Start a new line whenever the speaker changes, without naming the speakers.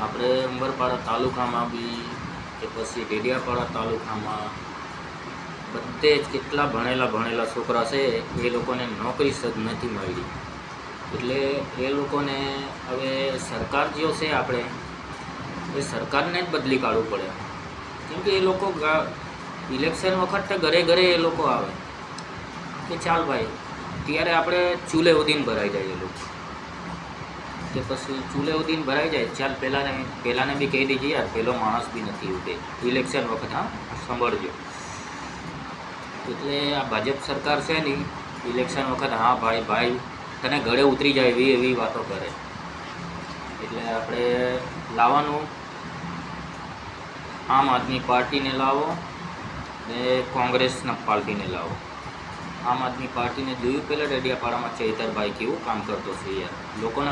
આપણે ઉંબરપાડા તાલુકામાં બી કે પછી ડેડિયાપાડા તાલુકામાં બધે જ કેટલા ભણેલા છોકરા છે એ લોકોને નોકરી જ નથી મળી. એટલે એ લોકોને હવે સરકાર જે છે આપણે એ સરકારને જ બદલી કાઢવું પડે. કેમ કે એ લોકો ઇલેક્શન વખતે ઘરે ઘરે એ લોકો આવે કે ચાલ ભાઈ ત્યારે આપણે ચૂલે ઉદીન ભરાઈ જાય એ લોકો કે પછી ચૂલે ઉદીન ભરાઈ જાય. ચાલ પહેલાંને બી કહી દીધી યાર, પહેલો માણસ બી નથી ઉઠે ઇલેક્શન વખત. હા, સાંભળજો. એટલે આ ભાજપ સરકાર છે ને ઇલેક્શન વખત હા ભાઈ તને ગળે ઉતરી જાય એવી વાતો કરે. એટલે આપણે લાવવાનું આમ આદમી પાર્ટીને લાવો ને કોંગ્રેસના પાર્ટીને લાવો. આમ આદમી પાર્ટીને જોયું પહેલાં ડેડિયાપાડામાં ચૈતરભાઈ કેવું કામ કરતો છે યાર, લોકોને